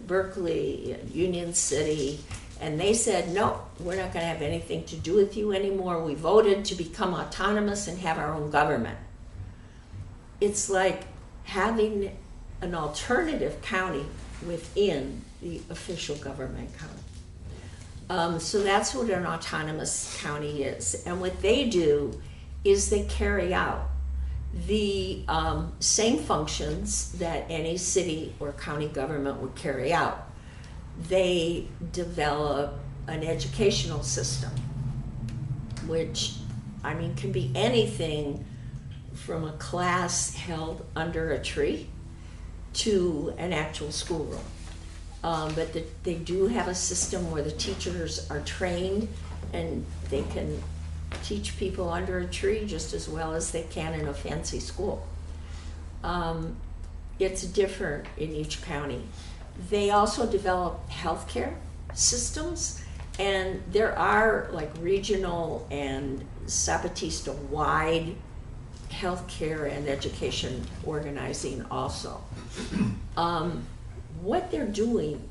Berkeley and Union City, and they said, no, we're not going to have anything to do with you anymore. We voted to become autonomous and have our own government. It's like having an alternative county within the official government county. So that's what an autonomous county is. And what they do is they carry out the same functions that any city or county government would carry out. They develop an educational system, which, I mean, can be anything from a class held under a tree to an actual schoolroom. But they do have a system where the teachers are trained and they can teach people under a tree just as well as they can in a fancy school. It's different in each county. They also develop healthcare systems, and there are like regional and Zapatista-wide healthcare and education organizing also. What they're doing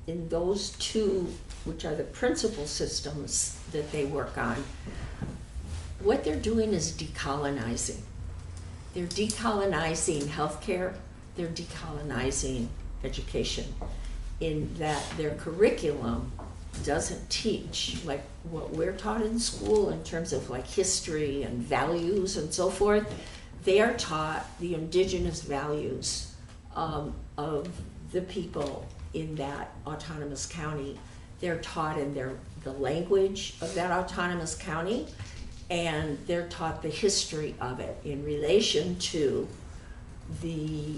in those two, which are the principal systems that they work on, what they're doing is decolonizing. They're decolonizing healthcare, they're decolonizing education, in that their curriculum doesn't teach like what we're taught in school in terms of like history and values and so forth. They are taught the indigenous values of the people in that autonomous county. They're taught in the language of that autonomous county, and they're taught the history of it in relation to the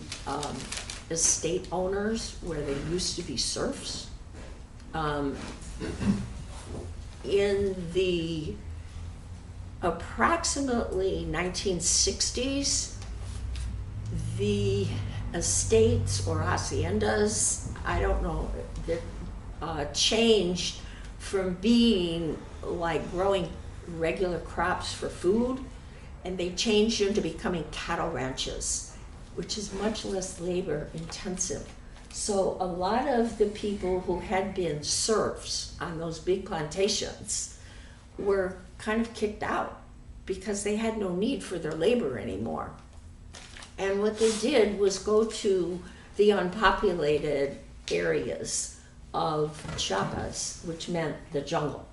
estate owners where they used to be serfs. In the approximately 1960s, the estates or haciendas, I don't know, that changed from being like growing regular crops for food, and they changed into becoming cattle ranches, which is much less labor intensive. So a lot of the people who had been serfs on those big plantations were kind of kicked out because they had no need for their labor anymore. And what they did was go to the unpopulated areas of Chiapas, which meant the jungle.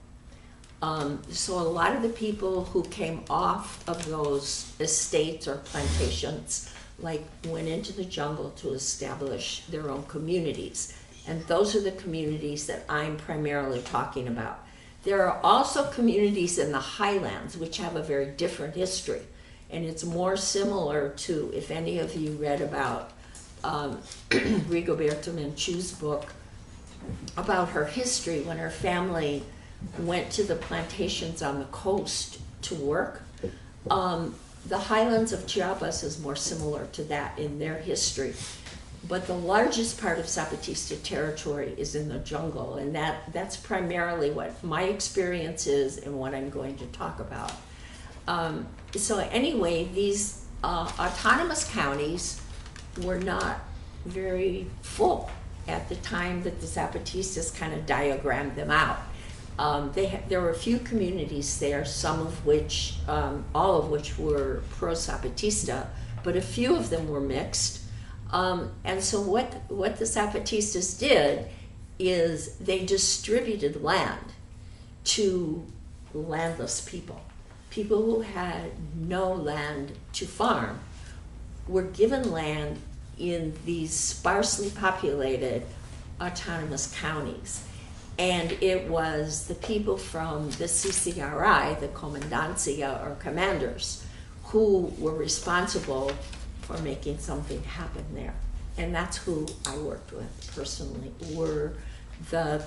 So a lot of the people who came off of those estates or plantations like went into the jungle to establish their own communities. And those are the communities that I'm primarily talking about. There are also communities in the highlands which have a very different history. And it's more similar to, if any of you read about Rigoberta Menchu's book about her history when her family went to the plantations on the coast to work. The highlands of Chiapas is more similar to that in their history. But the largest part of Zapatista territory is in the jungle, and that's primarily what my experience is and what I'm going to talk about. So anyway, these autonomous counties were not very full at the time that the Zapatistas kind of diagrammed them out. There were a few communities there, some of which, all of which were pro-Zapatista, but a few of them were mixed. And so what the Zapatistas did is they distributed land to landless people. People who had no land to farm were given land in these sparsely populated autonomous counties. And it was the people from the CCRI, the Comandancia or commanders, who were responsible for making something happen there. And that's who I worked with personally, were the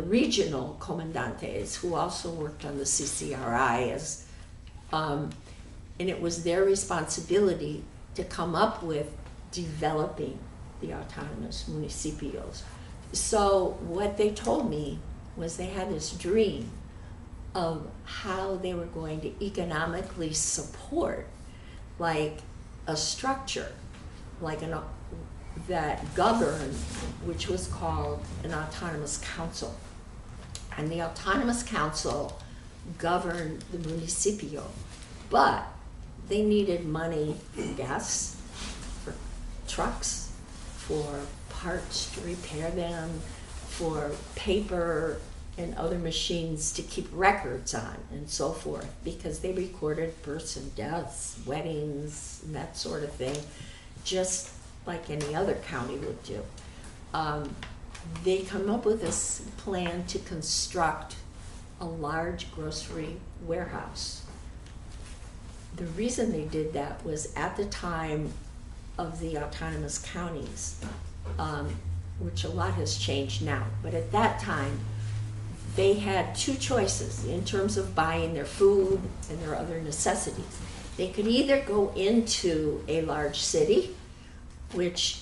regional comandantes who also worked on the CCRI as, and it was their responsibility to come up with developing the autonomous municipios. So what they told me was they had this dream of how they were going to economically support like a structure, like that governed, which was called an autonomous council. And the autonomous council governed the municipio, but they needed money for gas, for trucks, for parts to repair them, for paper and other machines to keep records on and so forth, because they recorded births and deaths, weddings, and that sort of thing, just like any other county would do. They come up with this plan to construct a large grocery warehouse. The reason they did that was at the time of the autonomous counties, which a lot has changed now, but at that time, they had two choices in terms of buying their food and their other necessities. They could either go into a large city, which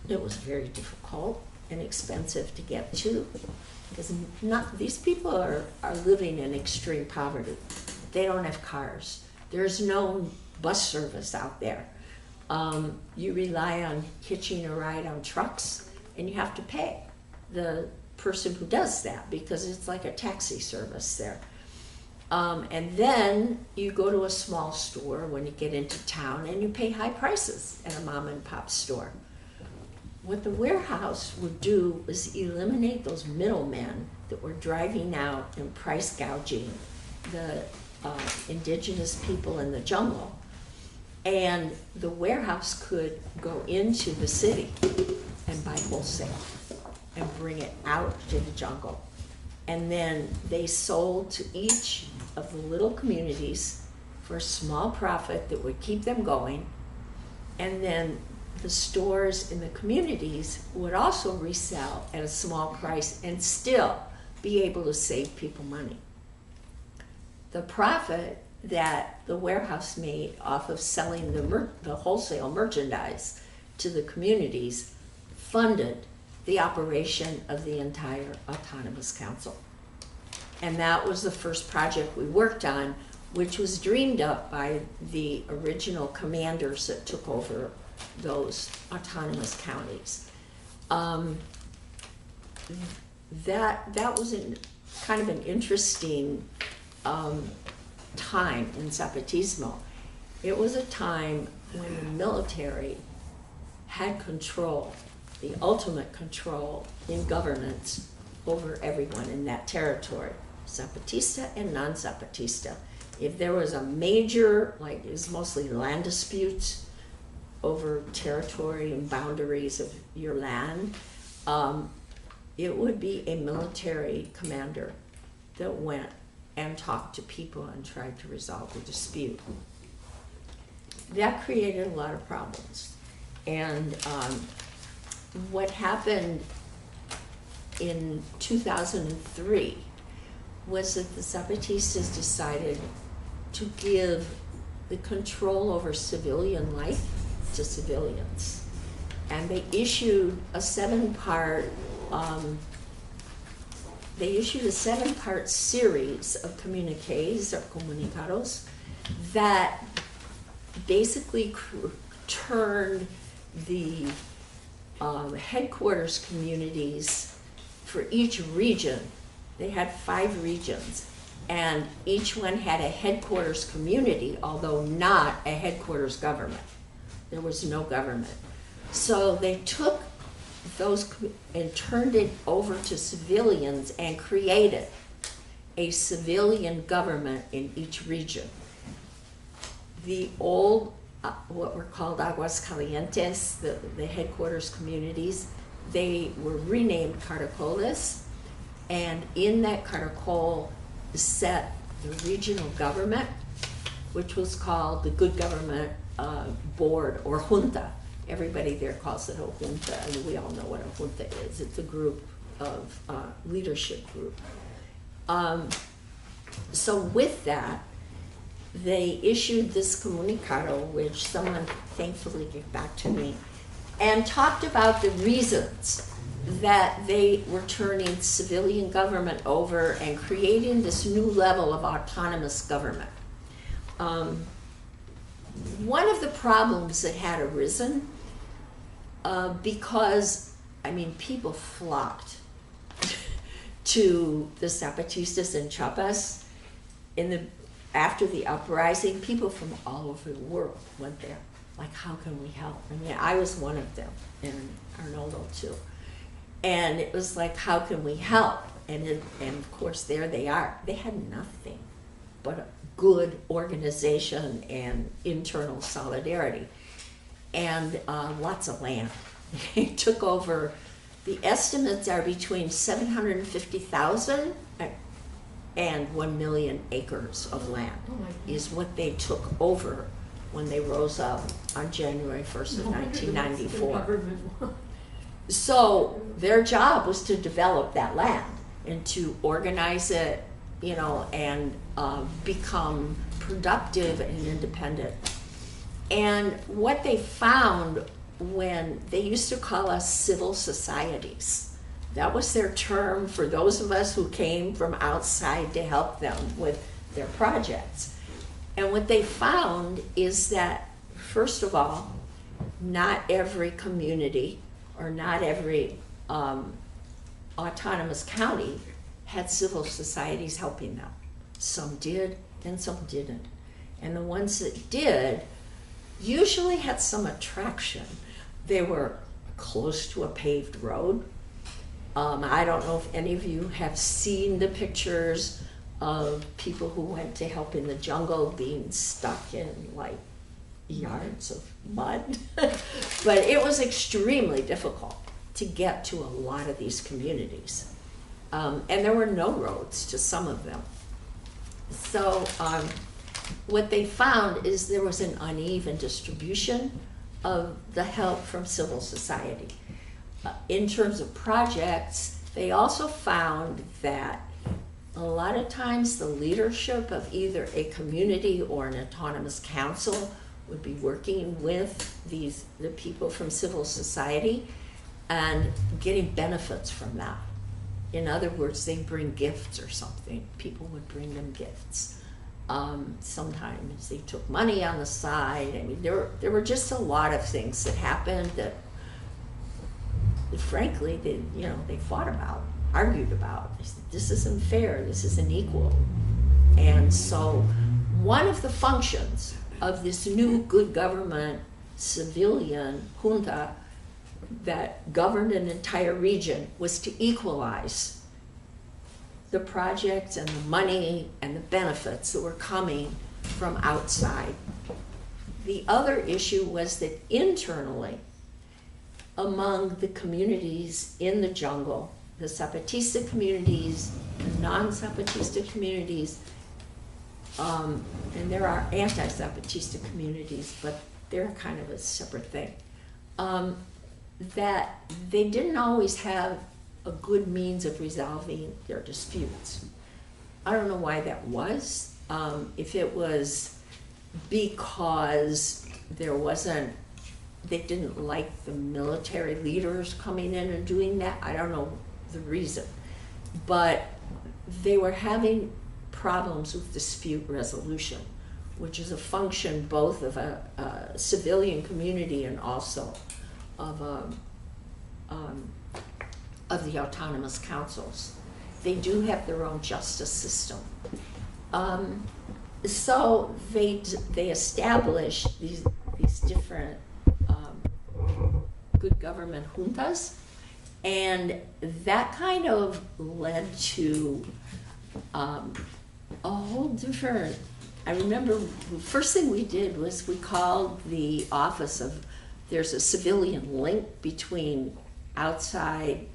it was very difficult and expensive to get to, because these people are living in extreme poverty. They don't have cars. There's no bus service out there. You rely on hitching a ride on trucks, and you have to pay the person who does that because it's like a taxi service there. And then you go to a small store when you get into town and you pay high prices at a mom and pop store. What the warehouse would do is eliminate those middlemen that were driving out and price gouging the indigenous people in the jungle. And the warehouse could go into the city and buy wholesale and bring it out to the jungle. And then they sold to each of the little communities for a small profit that would keep them going. And then the stores in the communities would also resell at a small price and still be able to save people money. The profit that the warehouse made off of selling the wholesale merchandise to the communities funded the operation of the entire autonomous council. And that was the first project we worked on, which was dreamed up by the original commanders that took over those autonomous counties. That was kind of an interesting time in Zapatismo. It was a time when the military had control, the ultimate control in governance over everyone in that territory, Zapatista and non-Zapatista. If there was a major, like it was mostly land disputes over territory and boundaries of your land, it would be a military commander that went and talked to people and tried to resolve the dispute. That created a lot of problems. And what happened in 2003 was that the Zapatistas decided to give the control over civilian life to civilians. And they issued a seven-part series of communiques or comunicados that basically turned the headquarters communities for each region. They had 5 regions, and each one had a headquarters community, although not a headquarters government. There was no government. So they took those and turned it over to civilians and created a civilian government in each region. The old, what were called Aguas Calientes, the headquarters communities, they were renamed Caracoles, and in that Caracol set the regional government, which was called the Good Government Board or Junta. Everybody there calls it a junta, and we all know what a junta is. It's a group of leadership group. So with that, they issued this comunicado, which someone thankfully gave back to me, and talked about the reasons that they were turning civilian government over and creating this new level of autonomous government. One of the problems that had arisen because, I mean, people flocked to the Zapatistas in Chiapas. After the uprising, people from all over the world went there. Like, how can we help? I mean, I was one of them, and Arnoldo too. And it was like, how can we help? And of course, there they are. They had nothing but a good organization and internal solidarity, and lots of land. They took over. The estimates are between 750,000 and 1 million acres of land is what they took over when they rose up on January 1st of 1994. So their job was to develop that land and to organize it, you know, and become productive and independent. And what they found, when they used to call us civil societies, that was their term for those of us who came from outside to help them with their projects. And what they found is that, first of all, not every community or not every autonomous county had civil societies helping them. Some did and some didn't. And the ones that did usually had some attraction. They were close to a paved road. I don't know if any of you have seen the pictures of people who went to help in the jungle being stuck in like yards of mud. But it was extremely difficult to get to a lot of these communities. And there were no roads to some of them. So what they found is there was an uneven distribution of the help from civil society. In terms of projects, they also found that a lot of times the leadership of either a community or an autonomous council would be working with the people from civil society and getting benefits from that. In other words, they bring gifts or something. People would bring them gifts. Sometimes they took money on the side. I mean, there were just a lot of things that happened that, frankly, they fought about, argued about. They said, this isn't fair, this isn't equal. And so one of the functions of this new good government civilian junta that governed an entire region was to equalize the projects and the money and the benefits that were coming from outside. The other issue was that internally, among the communities in the jungle, the Zapatista communities, the non-Zapatista communities, and there are anti-Zapatista communities, but they're kind of a separate thing, that they didn't always have a good means of resolving their disputes. I don't know why that was. If it was because they didn't like the military leaders coming in and doing that, I don't know the reason. But they were having problems with dispute resolution, which is a function both of a civilian community and also of the autonomous councils. They do have their own justice system. So they established these different good government juntas, and that kind of led to a whole different, I remember the first thing we did was we called the office of, there's a civilian link between outside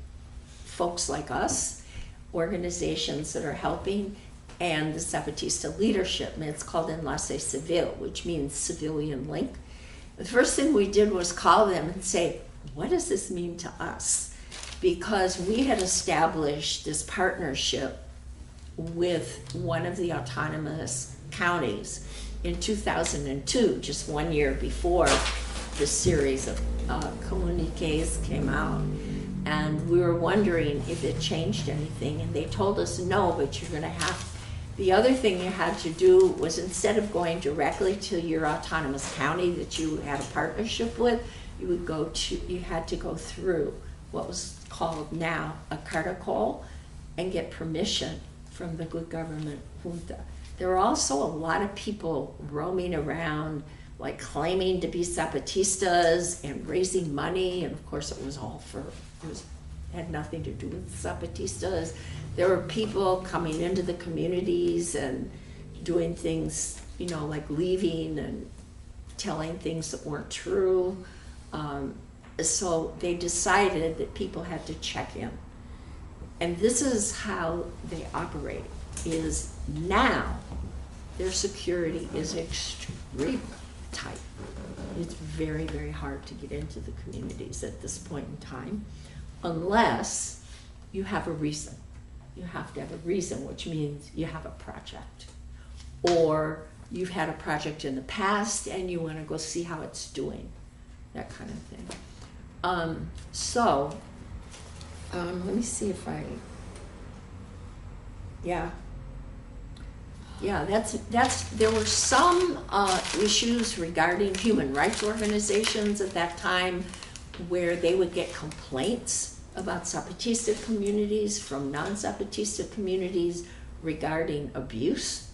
folks like us, organizations that are helping, and the Zapatista leadership, and it's called Enlace Civil, which means civilian link. The first thing we did was call them and say, what does this mean to us? Because we had established this partnership with one of the autonomous counties in 2002, just 1 year before the series of communiques came out. And we were wondering if it changed anything, and they told us no, but you're gonna have, the other thing you had to do was, instead of going directly to your autonomous county that you had a partnership with, you had to go through what was called now a caracol and get permission from the good government junta. There were also a lot of people roaming around, like claiming to be Zapatistas and raising money, and of course it was all had nothing to do with Zapatistas. There were people coming into the communities and doing things, you know, like leaving and telling things that weren't true. So they decided that people had to check in. And this is how they operate, is now their security is extremely tight. It's very, very hard to get into the communities at this point in time, unless you have a reason. You have to have a reason, which means you have a project. Or you've had a project in the past and you want to go see how it's doing, that kind of thing. Let me see if there were some issues regarding human rights organizations at that time where they would get complaints about Zapatista communities from non-Zapatista communities regarding abuses,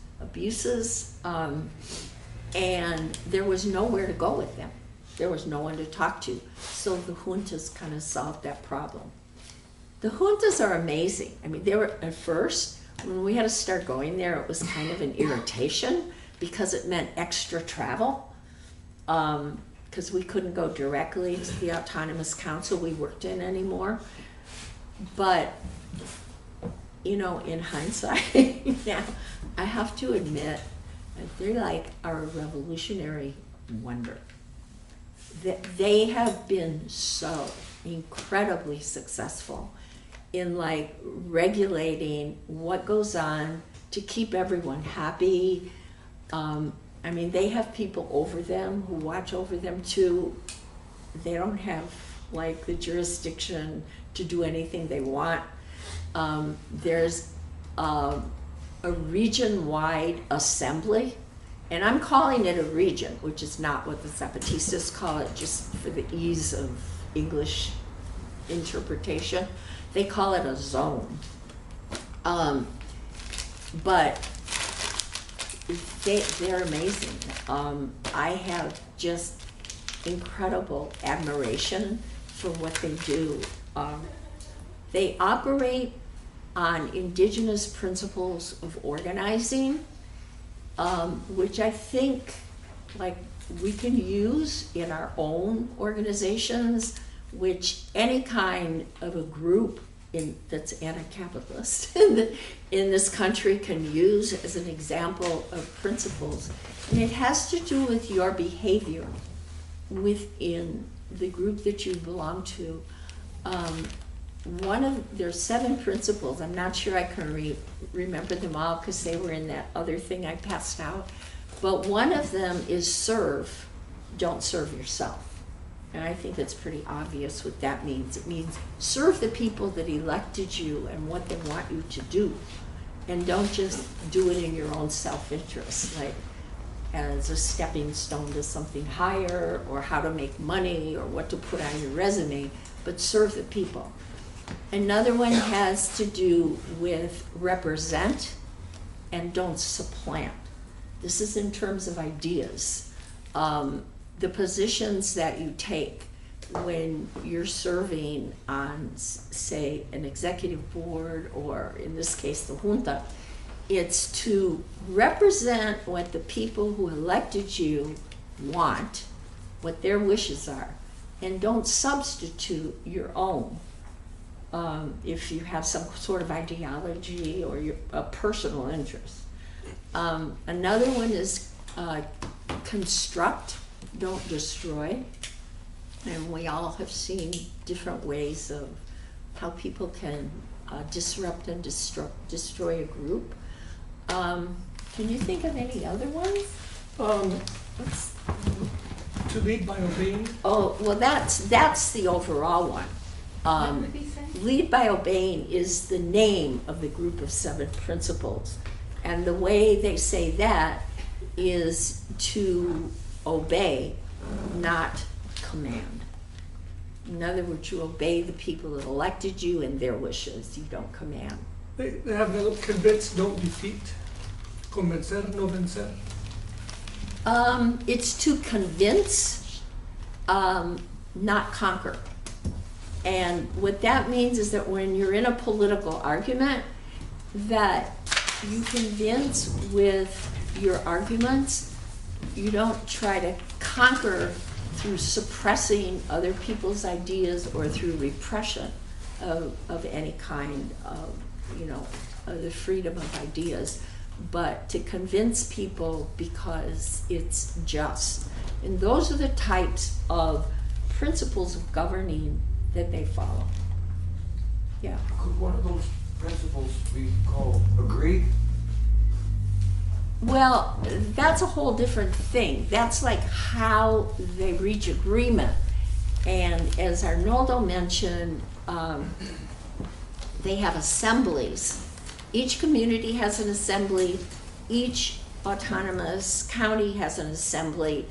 and there was nowhere to go with them. There was no one to talk to. So the juntas kind of solved that problem. The juntas are amazing. I mean, they were, at first, when we had to start going there, it was kind of an irritation because it meant extra travel. Because we couldn't go directly to the autonomous council we worked in anymore. But, you know, in hindsight, now, I have to admit that they're like our revolutionary wonder. They have been so incredibly successful in like regulating what goes on to keep everyone happy. I mean, they have people over them who watch over them too. They don't have like the jurisdiction to do anything they want. There's a region-wide assembly, and I'm calling it a region, which is not what the Zapatistas call it, just for the ease of English interpretation. They call it a zone. But they're amazing. I have just incredible admiration for what they do. They operate on indigenous principles of organizing, which I think like we can use in our own organizations, which any kind of a group that's anti-capitalist in this country can use as an example of principles. And it has to do with your behavior within the group that you belong to. There's 7 principles. I'm not sure I can remember them all because they were in that other thing I passed out. But one of them is serve, don't serve yourself. And I think that's pretty obvious what that means. It means serve the people that elected you and what they want you to do. And don't just do it in your own self-interest, like as a stepping stone to something higher, or how to make money, or what to put on your resume, but serve the people. Another one has to do with represent and don't supplant. This is in terms of ideas. The positions that you take when you're serving on, say, an executive board, or in this case, the junta, it's to represent what the people who elected you want, what their wishes are, and don't substitute your own. If you have some sort of ideology or a personal interest. Another one is construct, don't destroy. And we all have seen different ways of how people can disrupt and destroy a group. Can you think of any other ones? To lead by obeying. Oh, well, that's the overall one. What would he say? Lead by obeying is the name of the group of 7 principles. And the way they say that is to obey, not command. In other words, you obey the people that elected you and their wishes. You don't command. They have developed convince, don't defeat. Convencer, no vencer. It's to convince, not conquer. And what that means is that when you're in a political argument, that you convince with your arguments. You don't try to conquer through suppressing other people's ideas or through repression of any kind of, of the freedom of ideas, but to convince people because it's just. And those are the types of principles of governing that they follow. Yeah. Could one of those principles be called agree? Well, that's a whole different thing. That's like how they reach agreement. And as Arnoldo mentioned, they have assemblies. Each community has an assembly. Each autonomous county has an assembly.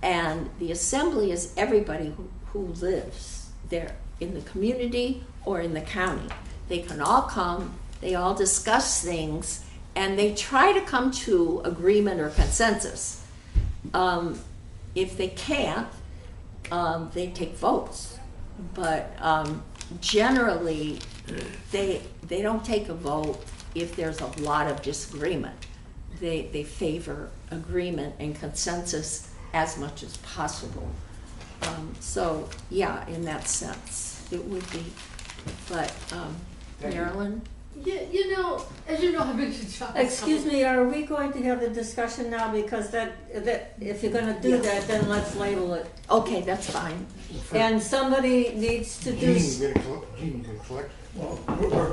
And the assembly is everybody who lives there in the community or in the county. They can all come, they all discuss things, and they try to come to agreement or consensus. If they can't, they take votes. But generally, they don't take a vote if there's a lot of disagreement. They favor agreement and consensus as much as possible. So yeah, in that sense, it would be. But Marilyn? Yeah, as you know, I've been to Chiapas. Excuse me, are we going to have the discussion now? Because that if you're going to do that, then let's label it. Okay, that's fine. And somebody needs to do. Gene, you gonna collect? Well, we're